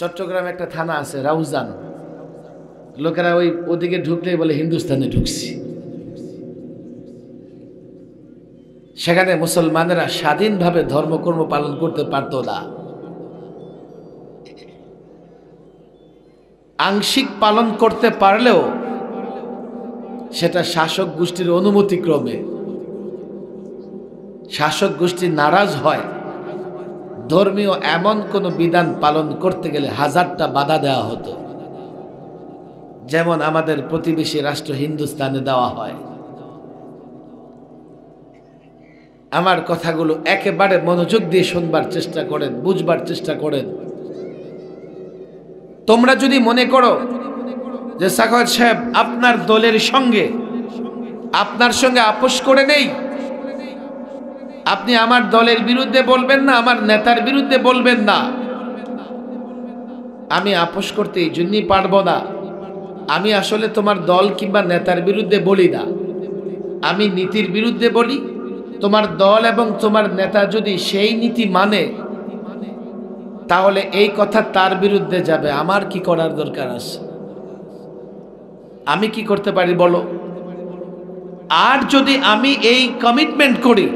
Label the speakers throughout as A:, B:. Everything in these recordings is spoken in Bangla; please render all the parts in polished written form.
A: চট্টগ্রামে একটা থানা আছে রাউজান, লোকেরা ওদিকে ঢুকলেই বলে হিন্দুস্তানে ঢুকছি। সেখানে মুসলমানেরা স্বাধীনভাবে ধর্মকর্ম পালন করতে পারত না, আংশিক পালন করতে পারলেও সেটা শাসক গোষ্ঠীর অনুমতিক্রমে। শাসক গোষ্ঠী নারাজ হয়, ধর্মীয় এমন কোন বিধান পালন করতে গেলে হাজারটা বাধা দেওয়া হতো, যেমন আমাদের প্রতিবেশী রাষ্ট্র হিন্দুস্তানে দেওয়া হয়। আমার কথাগুলো একেবারে মনোযোগ দিয়ে শুনবার চেষ্টা করেন, বুঝবার চেষ্টা করেন। তোমরা যদি মনে করো যে সাখাওয়াত সাহেব আপনার দলের সঙ্গে আপনার সঙ্গে আপোষ করে নেই, আপনি আমার দলের বিরুদ্ধে বলবেন না, আমার নেতার বিরুদ্ধে বলবেন না, আমি আপোষ করতে এই জন্যই পারবো না। আমি আসলে তোমার দল কিংবা নেতার বিরুদ্ধে বলি না, আমি নীতির বিরুদ্ধে বলি। তোমার দল এবং তোমার নেতা যদি সেই নীতি মানে, তাহলে এই কথা তার বিরুদ্ধে যাবে। আমার কি করার দরকার আছে? আমি কি করতে পারি বলো? আর যদি আমি এই কমিটমেন্ট করি,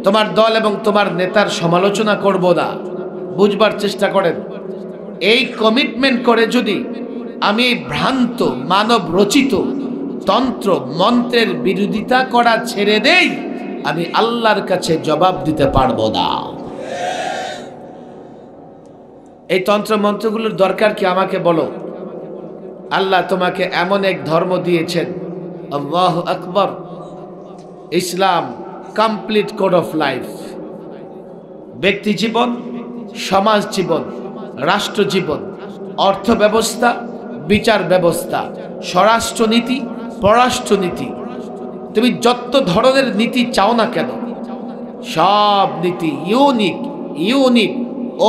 A: তোমার দল এবং তোমার নেতার সমালোচনা করব না, বুঝবার চেষ্টা করেন। এই কমিটমেন্ট করে যদি আমি ভ্রান্ত মানব রচিত তন্ত্র মন্ত্রের বিরোধিতা করা ছেড়ে দেই, আমি আল্লাহর কাছে জবাব দিতে পারবো না। এই তন্ত্র মন্ত্রগুলোর দরকার কি আমাকে বলো? আল্লাহ তোমাকে এমন এক ধর্ম দিয়েছেন, আল্লাহু আকবার, ইসলাম কমপ্লিট কোড অফ লাইফ। ব্যক্তি জীবন, সমাজ জীবন, রাষ্ট্র জীবন, অর্থ ব্যবস্থা, বিচার ব্যবস্থা, স্বরাষ্ট্রনীতি, পররাষ্ট্রনীতি, তুমি যত ধরনের নীতি চাও না কেন, সব নীতি ইউনিক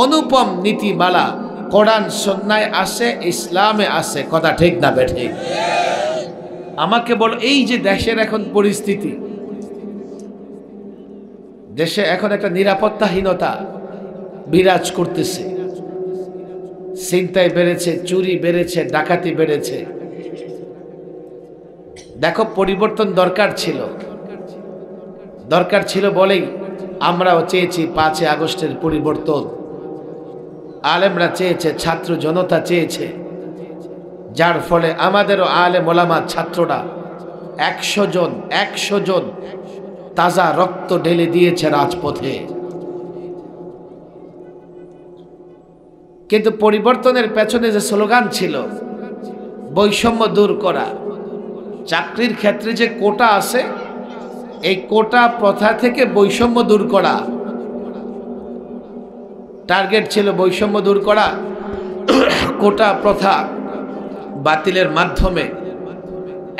A: অনুপম নীতিমালা কোরআন সুন্নাহয় আছে, ইসলামে আছে। কথা ঠিক না বেঠিক? আমাকে বলো, এই যে দেশের এখন পরিস্থিতি, দেশে এখন একটা নিরাপত্তাহীনতা বিরাজ করতেছে, ছিনতাই বেড়েছে, চুরি বেড়েছে, ডাকাতি বেড়েছে। দেখো, পরিবর্তন দরকার ছিল বলেই আমরাও চেয়েছি 5 আগস্টের পরিবর্তন। আলেমরা চেয়েছে, ছাত্র জনতা চেয়েছে, যার ফলে আমাদেরও আলেম ওলামা ছাত্ররা 100 জন তাজা রক্ত ঢেলে দিয়েছে রাজপথে। কিন্তু পরিবর্তনের পেছনে যে স্লোগান ছিল, বৈষম্য দূর করা, চাকরির ক্ষেত্রে যে কোটা আছে, এই কোটা প্রথা থেকে বৈষম্য দূর করা, টার্গেট ছিল বৈষম্য দূর করা। কোটা প্রথা বাতিলের মাধ্যমে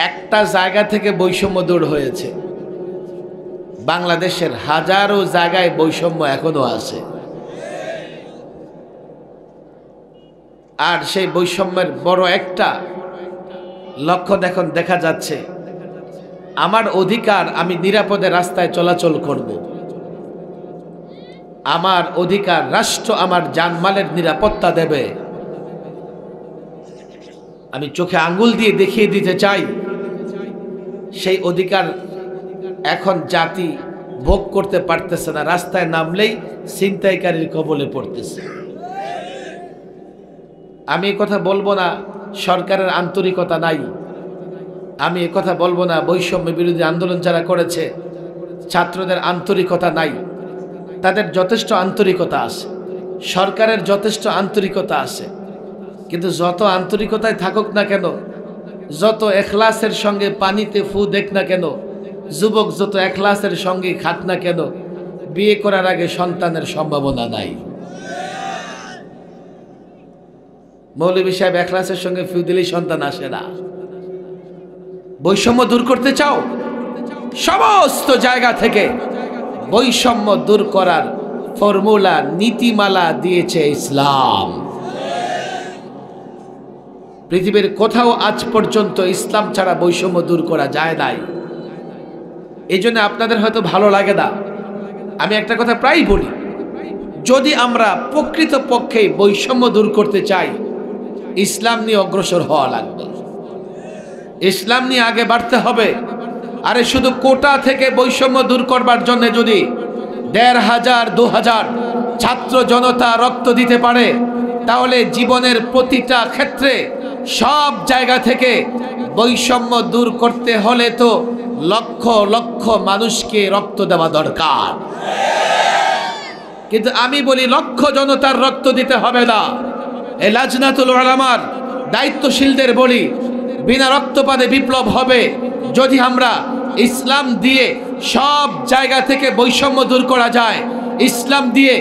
A: একটা জায়গা থেকে বৈষম্য দূর হয়েছে। বাংলাদেশের হাজারো জায়গায় বৈষম্য এখনো আছে, আর সেই বৈষম্যের বড় একটা লক্ষণ এখন দেখা যাচ্ছে। আমার অধিকার, আমি নিরাপদে রাস্তায় চলাচল করব, আমার অধিকার, রাষ্ট্র আমার জানমালের নিরাপত্তা দেবে। আমি চোখে আঙ্গুল দিয়ে দেখিয়ে দিতে চাই, সেই অধিকার এখন জাতি ভোগ করতে পারতেছে না। রাস্তায় নামলেই ছিনতাইকারীর কবলে পড়তেছে। আমি কথা বলবো না সরকারের আন্তরিকতা নাই, আমি কথা বলবো না বৈষম্য বিরোধী আন্দোলন যারা করেছে ছাত্রদের আন্তরিকতা নাই। তাদের যথেষ্ট আন্তরিকতা আছে, সরকারের যথেষ্ট আন্তরিকতা আছে, কিন্তু যত আন্তরিকতায় থাকুক না কেন, যত এখলাসের সঙ্গে পানিতে ফু দেখ না কেন, যুবক যত এখলাসের সঙ্গে খাক না কেন, বিয়ে করার আগে সন্তানের সম্ভাবনা নাই। মৌলভী সাহেব এখলাসের সঙ্গে ফু দিলেই সন্তান আসে না। বৈষম্য দূর করতে চাও, সমস্ত জায়গা থেকে বৈষম্য দূর করার ফর্মুলা, নীতিমালা দিয়েছে ইসলাম। পৃথিবীর কোথাও আজ পর্যন্ত ইসলাম ছাড়া বৈষম্য দূর করা যায় নাই। এই জন্য আপনাদের হয়তো ভালো লাগে না, আমি একটা কথা প্রায় বলি, যদি আমরা প্রকৃতপক্ষে বৈষম্য দূর করতে চাই, ইসলাম নিয়ে অগ্রসর হওয়া লাগবে, ইসলাম নিয়ে আগে বাড়তে হবে। আরে শুধু কোটা থেকে বৈষম্য দূর করবার জন্য যদি ১৫০০ ২০০০ ছাত্র জনতা রক্ত দিতে পারে, তাহলে জীবনের প্রতিটা ক্ষেত্রে সব জায়গা থেকে বৈষম্য দূর করতে হলে তো লক্ষ লক্ষ মানুষকে রক্ত দেওয়া দরকার। কিন্তু আমি বলি লক্ষ জনতার রক্ত দিতে হবে না। এই লাজনাতুল উলামার দায়িত্বশীলদের বলি, বিনা রক্তপাতে বিপ্লব হবে যদি আমরা ইসলাম দিয়ে সব জায়গা থেকে বৈষম্য দূর করা যায়, ইসলাম দিয়ে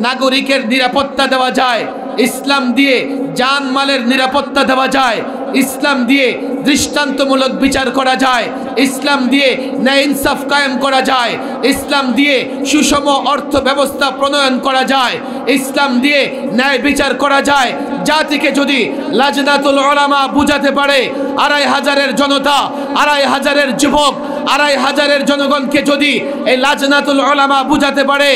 A: নাগরিকের নিরাপত্তা দেওয়া যায়, ইসলাম দিয়ে জানমালের নিরাপত্তা দেওয়া যায়, ইসলাম দিয়ে দৃষ্টান্তমূলক বিচার করা যায়, ইসলাম দিয়ে ন্যায় ইনসাফ কায়েম করা যায়, ইসলাম দিয়ে সুষম অর্থ ব্যবস্থা প্রণয়ন করা যায়, ইসলাম দিয়ে ন্যায় বিচার করা যায়। জাতিকে যদি লাজনাতুল উলামা বুঝাতে পারে, ২৫০০ জনতা, ২৫০০ যুবক, ২৫০০ জনগণকে যদি এই লাজনাতুল উলামা বুঝাতে পারে,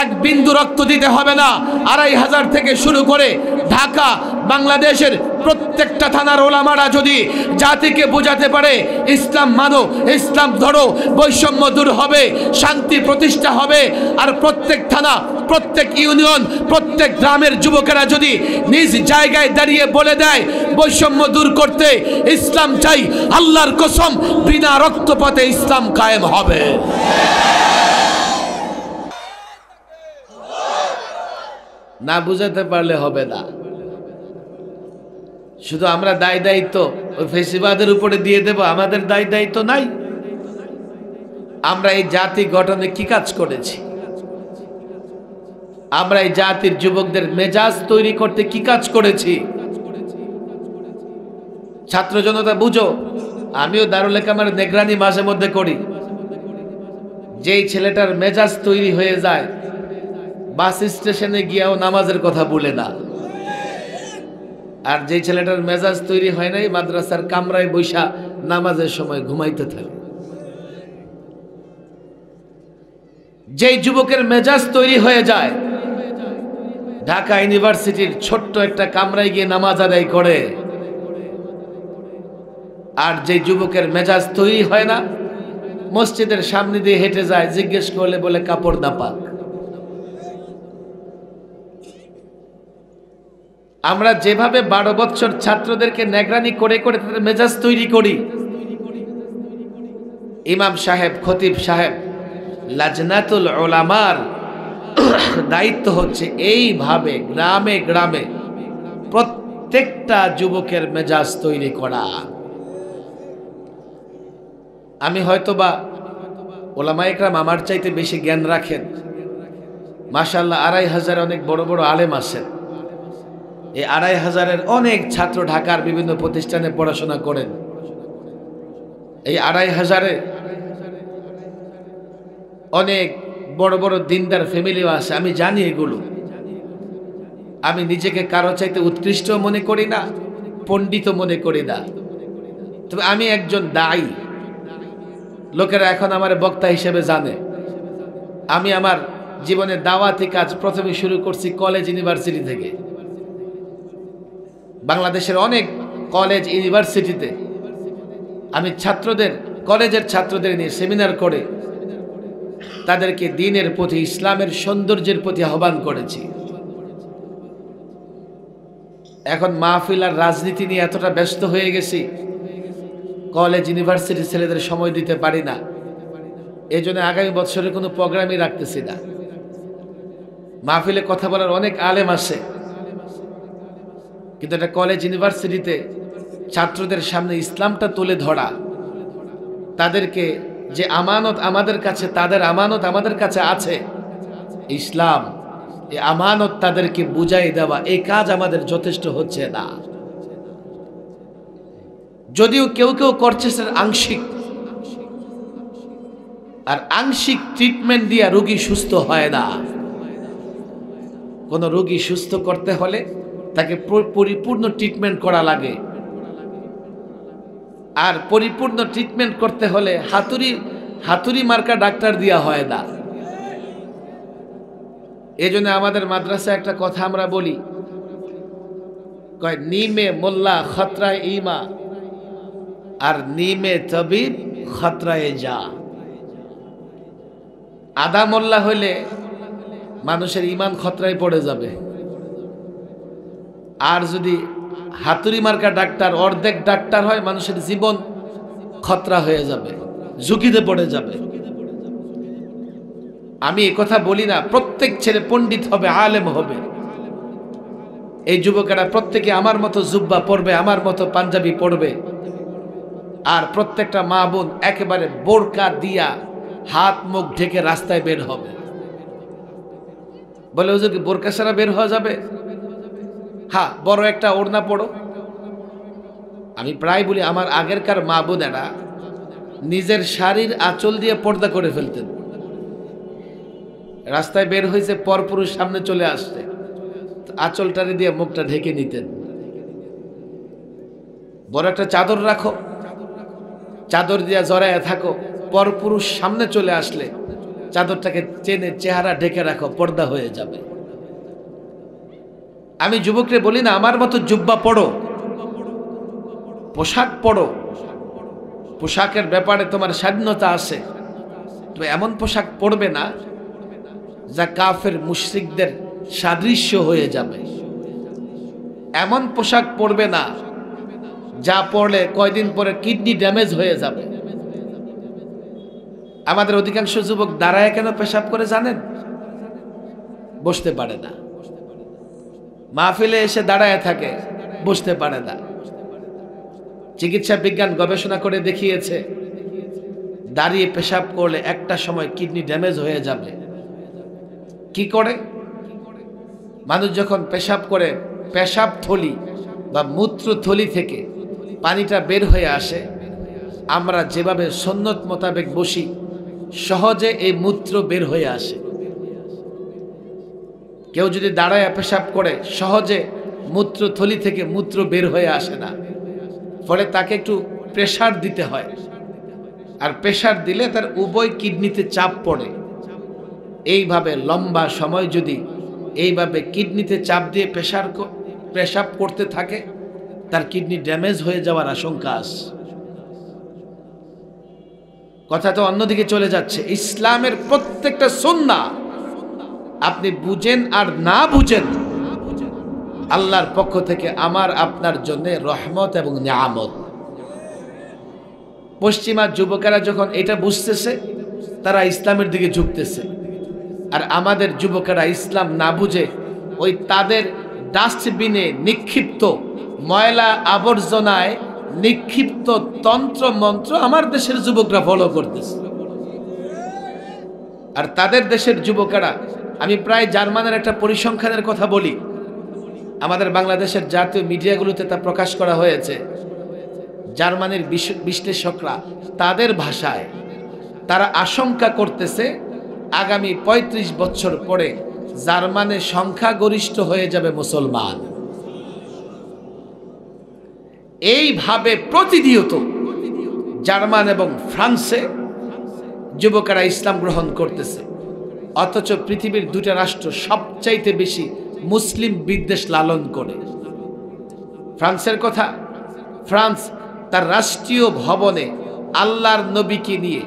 A: এক বিন্দু রক্ত দিতে হবে না। ২৫০০ থেকে শুরু করে ঢাকা, বাংলাদেশের প্রত্যেকটা থানার ওলামারা যদি জাতিকে বোঝাতে পারে ইসলাম মানো, ইসলাম ধরো, বৈষম্য দূর হবে, শান্তি প্রতিষ্ঠা হবে। আর প্রত্যেক থানা, প্রত্যেক ইউনিয়ন, প্রত্যেক গ্রামের যুবকেরা যদি নিজ জায়গায় দাঁড়িয়ে বলে দেয় বৈষম্য দূর করতে ইসলাম চাই, আল্লাহর কসম বিনা রক্তপাতে ইসলাম কায়েম হবে। না বুঝাতে পারলে হবে না। শুধু আমরা দায় দায়িত্ব ওই ফেসিবাদের উপরে দিয়ে দেব, আমাদের দায় দায়িত্ব নাই। আমরা এই জাতি গঠনে কি কাজ করেছি? আমরা এই জাতির যুবকদের মেজাজ তৈরি করতে কি কাজ করেছি? ছাত্র জনতা বুঝো, আমিও দারুল কামার নেগরানি মাঝে মধ্যে করি। যেই ছেলেটার মেজাজ তৈরি হয়ে যায়, বাস স্টেশনে গিয়েও নামাজের কথা বলে না। আর যে ছেলেটার মেজাজ তৈরি হয় নাই, মাদ্রাসার কামরায় বৈশা নামাজের সময় ঘুমাইতে থাকে। যেই যুবকের মেজাজ তৈরি হয়ে যায়, ঢাকা ইউনিভার্সিটির ছোট্ট একটা কামরায় গিয়ে নামাজ আদায় করে। আর যে যুবকের মেজাজ তৈরি হয় না, মসজিদের সামনে দিয়ে হেঁটে যায়, জিজ্ঞেস করলে বলে কাপড় না পাক। আমরা যেভাবে 12 বছর ছাত্রদেরকে নেগরানি করে করে তাদের মেজাজ তৈরি করি, ইমাম সাহেব, খতিব সাহেব, লাজনাতুল উলামার দায়িত্ব হচ্ছে এইভাবে গ্রামে গ্রামে প্রত্যেকটা যুবকের মেজাজ তৈরি করা। আমি হয়তোবা ওলামা ইকরাম আমার চাইতে বেশি জ্ঞান রাখেন, মাশাআল্লাহ। ২৫০০ অনেক বড় বড় আলেম আছেন। এই ২৫০০-এর অনেক ছাত্র ঢাকার বিভিন্ন প্রতিষ্ঠানে পড়াশোনা করেন। এই ২৫০০-এ অনেক বড় বড় দিনদার ফ্যামিলিও আছে, আমি জানি এগুলো। আমি নিজেকে কারো চাইতে উৎকৃষ্ট মনে করি না, পণ্ডিত মনে করি না। তবে আমি একজন দায়ী। লোকেরা এখন আমার বক্তা হিসেবে জানে। আমি আমার জীবনের দাওয়াতি কাজ প্রথমে শুরু করছি কলেজ ইউনিভার্সিটি থেকে। বাংলাদেশের অনেক কলেজ ইউনিভার্সিটিতে আমি কলেজের ছাত্রদের নিয়ে সেমিনার করে তাদেরকে দ্বীনের প্রতি, ইসলামের সৌন্দর্যের প্রতি আহ্বান করেছি। এখন মাহফিল আর রাজনীতি নিয়ে এতটা ব্যস্ত হয়ে গেছি, কলেজ ইউনিভার্সিটির ছেলেদের সময় দিতে পারি না। এই জন্য আগামী বছরে কোনো প্রোগ্রামই রাখতেছি না। মাহফিলে কথা বলার অনেক আলেম আসে, কিন্তু এটা কলেজ ইউনিভার্সিটিতে ছাত্রদের সামনে ইসলামটা তুলে ধরা, তাদেরকে যে আমানত আমাদের কাছে, তাদের আমানত আমাদের কাছে আছে ইসলাম, এই আমানত তাদেরকে বুঝাই দেওয়া, এই কাজ আমাদের যথেষ্ট হচ্ছে না। যদিও কেউ কেউ করছে স্যার আংশিক, আর আংশিক ট্রিটমেন্ট দিয়ে রোগী সুস্থ হয় না। কোন রোগী সুস্থ করতে হলে তাকে পরিপূর্ণ ট্রিটমেন্ট করা লাগে। আর পরিপূর্ণ ট্রিটমেন্ট করতে হলে হাতুড়ি মার্কা ডাক্তার দেওয়া হয় না। এই জন্য আমাদের মাদ্রাসায় একটা কথা আমরা বলি, কয় নিমে মোল্লা খতরায় ইমা, আর নিমে তবিব খতরায় যা। আদা মোল্লা হইলে মানুষের ইমান খতরায় পড়ে যাবে, আর যদি হাতুড়ি মার্কা ডাক্তার, অর্ধেক ডাক্তার হয়, মানুষের জীবন খতরা হয়ে যাবে, ঝুঁকিতে পড়ে যাবে। আমি কথা বলি না প্রত্যেক ছেলে পণ্ডিত হবে, আলেম হবে। এই যুবকেরা প্রত্যেকে আমার মতো জুব্বা পরবে, আমার মতো পাঞ্জাবি পরবে, আর প্রত্যেকটা মা বোন একেবারে বোরকা দিয়া হাত মুখ ঢেকে রাস্তায় বের হবে। বলে হুজুর কি বোরকা ছাড়া বের হওয়া যাবে? হ্যাঁ, বড় একটা ওড়না পড়ো। আমি প্রায় বলি আমার আগেরকার মা বোনেরা নিজের শাড়ির আঁচল দিয়ে পর্দা করে ফেলতেন। রাস্তায় বের হয়েছে, পরপুরুষ সামনে চলে আসছে, আঁচলটারে দিয়ে মুখটা ঢেকে নিতেন। বড় একটা চাদর রাখো, চাদর দিয়া জড়ায় থাকো, পরপুরুষ সামনে চলে আসলে চাদরটাকে চেনে চেহারা ঢেকে রাখো, পর্দা হয়ে যাবে। আমি যুবকরে বলি না আমার মতো জুব্বা পড়ো, পোশাক পড়ো, পোশাকের ব্যাপারে তোমার স্বাধীনতা আছে, তুমি এমন পোশাক পরবে না যা কাফের মুশরিকদের সাদৃশ্য হয়ে যাবে। এমন পোশাক পরবে না যা পরলে কয়দিন পরে কিডনি ড্যামেজ হয়ে যাবে। আমাদের অধিকাংশ যুবক দাঁড়ায় কেন পেশাব করে জানেন? বসতে পারে না, মাহফিলে এসে দাঁড়ায় থাকে, বসতে পারে না। চিকিৎসা বিজ্ঞান গবেষণা করে দেখিয়েছে দাঁড়িয়ে পেশাব করলে একটা সময় কিডনি ড্যামেজ হয়ে যাবে। কি করে? মানুষ যখন পেশাব করে, পেশাব থলি বা মূত্র থলি থেকে পানিটা বের হয়ে আসে, আমরা যেভাবে সুন্নত মোতাবেক বসি সহজে এই মূত্র বের হয়ে আসে। কেউ যদি দাঁড়ায় পেশাব করে সহজে মূত্র থলি থেকে মূত্র বের হয়ে আসে না, ফলে তাকে একটু প্রেসার দিতে হয়, আর প্রেসার দিলে তার উভয় কিডনিতে চাপ পড়ে। এইভাবে লম্বা সময় যদি এইভাবে কিডনিতে চাপ দিয়ে পেশাব করতে থাকে, তার কিডনি ড্যামেজ হয়ে যাওয়ার আশঙ্কা আছে। কথা তো অন্যদিকে চলে যাচ্ছে। ইসলামের প্রত্যেকটা সুন্নাহ আপনি বুঝেন আর না বুঝেন, আল্লাহর পক্ষ থেকে আমার আপনার জন্য রহমত এবং নিয়ামত। পশ্চিমা যুবকেরা যখন এটা বুঝতেছে, তারা ইসলামের দিকে ঝুঁকতেছে, আর আমাদের যুবকেরা ইসলাম না বুঝে ওই তাদের ডাস্টবিনে নিক্ষিপ্ত ময়লা আবর্জনায় নিক্ষিপ্ত তন্ত্র মন্ত্র আমার দেশের যুবকরা ফলো করতেছে। আর তাদের দেশের যুবকেরা, আমি প্রায় জার্মানের একটা পরিসংখ্যানের কথা বলি, আমাদের বাংলাদেশের জাতীয় মিডিয়াগুলোতে তা প্রকাশ করা হয়েছে। জার্মানির বিশ্লেষকরা তাদের ভাষায় তারা আশঙ্কা করতেছে আগামী ৩৫ বছর পরে জার্মানের সংখ্যাগরিষ্ঠ হয়ে যাবে মুসলমান। এইভাবে প্রতিনিয়ত জার্মান এবং ফ্রান্সে যুবকেরা ইসলাম গ্রহণ করতেছে, অথচ পৃথিবীর দুটা রাষ্ট্র সবচাইতে বেশি মুসলিম বিদ্বেষ লালন করে। ফ্রান্সের কথা, ফ্রান্স তার রাষ্ট্রীয় ভবনে আল্লাহর নবীকে নিয়ে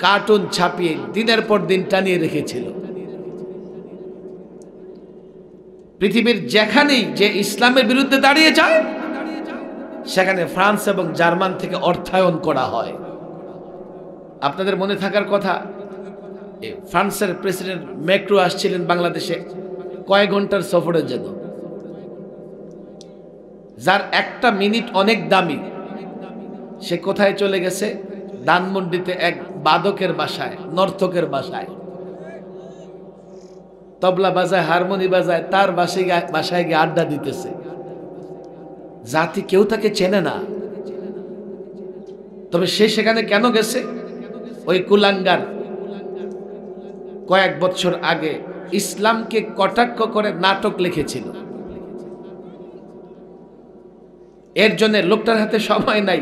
A: কার্টুন ছাপিয়ে দিনের পর দিন টানিয়ে রেখেছিল। পৃথিবীর যেখানেই যে ইসলামের বিরুদ্ধে দাঁড়িয়ে যায়, সেখানে ফ্রান্স এবং জার্মান থেকে অর্থায়ন করা হয়। আপনাদের মনে থাকার কথা, ফ্রান্সের প্রেসিডেন্ট ম্যাক্রো আসছিলেন বাংলাদেশে কয়েক ঘন্টার সফরের জন্য, যার একটা মিনিট অনেক দামি। সে কোথায় চলে গেছে? ধানমন্ডিতে এক বাদকের বাসায়, নর্তকের বাসায় তবলা বাজায়, হারমোনি বাজায়, তার বাসায় গিয়ে আড্ডা দিতেছে। জাতি কেউ তাকে চেনে না, তবে সে সেখানে কেন গেছে? ওই কুলাঙ্গার কয়েক বছর আগে ইসলামকে কটাক্ষ করে নাটক লিখেছিল। এর জন্য লোকটার হাতে সময় নাই,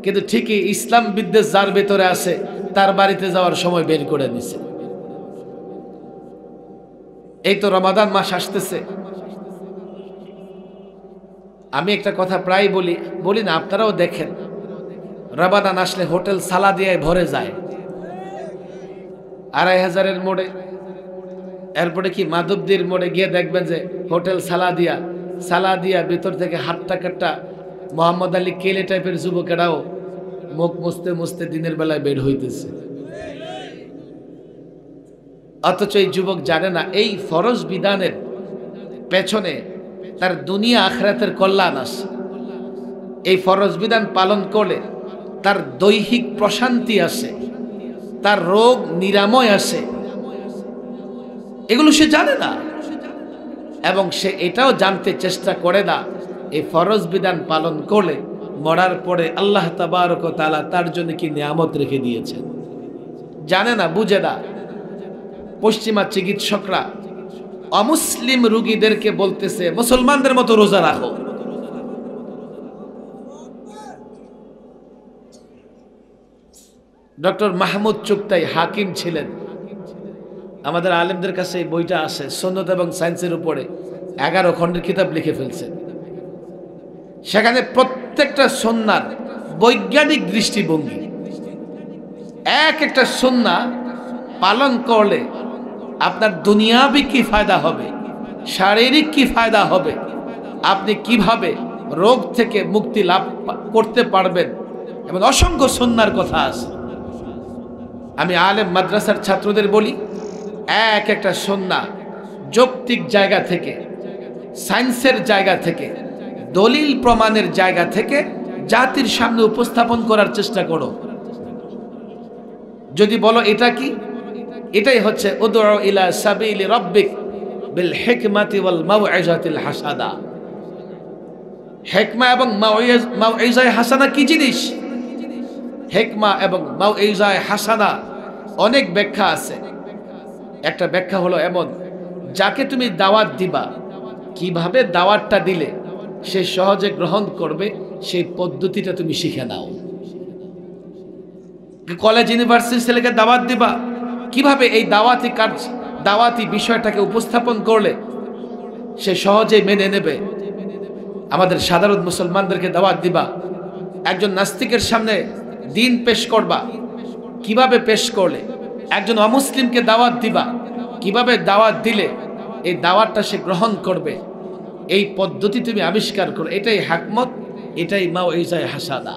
A: কিন্তু ঠিকই ইসলাম বিদ্বেষ যার ভেতরে আছে তার বাড়িতে যাওয়ার সময় বের করে নিছে। এই তো রমাদান মাস আসতেছে। আমি একটা কথা প্রায় বলি না, আপনারাও দেখেন, রমাদান আসলে হোটেল সালাদিয়ায় ভরে যায় ২,৫০০-এর মোড়ে। এরপরে কি মাধবদীর মোড়ে গিয়ে দেখবেন যে হোটেল সালাদিয়া ভিতর থেকে হাট্টা কাট্টা মোহাম্মদ আলী কেলে টাইপের যুবকেরাও মুখ মুছতে মুছতে দিনের বেলায় বের হইতেছে। অথচ এই যুবক জানে না এই ফরজ বিধানের পেছনে তার দুনিয়া আখিরাতের কল্যাণ আছে। এই ফরজ বিধান পালন করলে তার দৈহিক প্রশান্তি আসে, তার রোগ নিরাময় আসে, এগুলো সে জানে না। এবং সে এটাও জানতে চেষ্টা করে না এই ফরজ বিধান পালন করলে মরার পরে আল্লাহ তাবারক ওয়া তাআলা তার জন্য কি নিয়ামত রেখে দিয়েছেন, জানে না, বুঝে না। পশ্চিমা চিকিৎসকরা অমুসলিম রোগীদেরকে বলতেছে মুসলমানদের মতো রোজা রাখো। ডক্টর মাহমুদ চুগতাই হাকিম ছিলেন, আমাদের আলেমদের কাছে এই বইটা আছে, সুন্নাত এবং সায়েন্সের উপরে 11 খণ্ডের কিতাব লিখে ফেলছেন। সেখানে প্রত্যেকটা সুন্নাহর বৈজ্ঞানিক দৃষ্টিভঙ্গি, একটা সুন্নাহ পালন করলে আপনার দুনিয়াবি কি ফায়দা হবে, শারীরিক কি ফায়দা হবে, আপনি কিভাবে রোগ থেকে মুক্তি লাভ করতে পারবেন, এবং অসংখ্য সুন্নাহর কথা আছে। আমি আলেম মাদ্রাসার ছাত্রদের বলি, একটা সুন্নাহ যৌক্তিক জায়গা থেকে, সায়েন্সের জায়গা থেকে, দলিল প্রমাণের জায়গা থেকে জাতির সামনে উপস্থাপন করার চেষ্টা করো। যদি বলো এটা কি, এটাই হচ্ছে উদউ ইলা সাবিলি রাব্বিক বিল হিকমাতি ওয়াল মাউইজাতিল হাসানা। হিকমা এবং মাউইজায়ে হাসানা কি জিনিস? হিকমা এবং মাউইজায়ে হাসানা অনেক ব্যাখ্যা আছে। একটা ব্যাখ্যা হলো এমন, যাকে তুমি দাওয়াত দিবা, কিভাবে দাওয়াতটা দিলে সে সহজে গ্রহণ করবে সেই পদ্ধতিটা তুমি শিখে নাও। কলেজ ইউনিভার্সিটির ছেলেকে দাওয়াত দিবা, কিভাবে এই দাওয়াতি বিষয়টাকে উপস্থাপন করলে সে সহজেই মেনে নেবে। আমাদের সাধারণ মুসলমানদেরকে দাওয়াত দিবা, একজন নাস্তিকের সামনে দিন পেশ করবা, কিভাবে পেশ করলে, একজন অমুসলিমকে দাওয়াত দিবা, কিভাবে দাওয়াত দিলে এই দাওয়াতটা সে গ্রহণ করবে, এই পদ্ধতি তুমি আবিষ্কার করো। এটাই হিকমত, এটাই মাউইজায়ে হাসানা।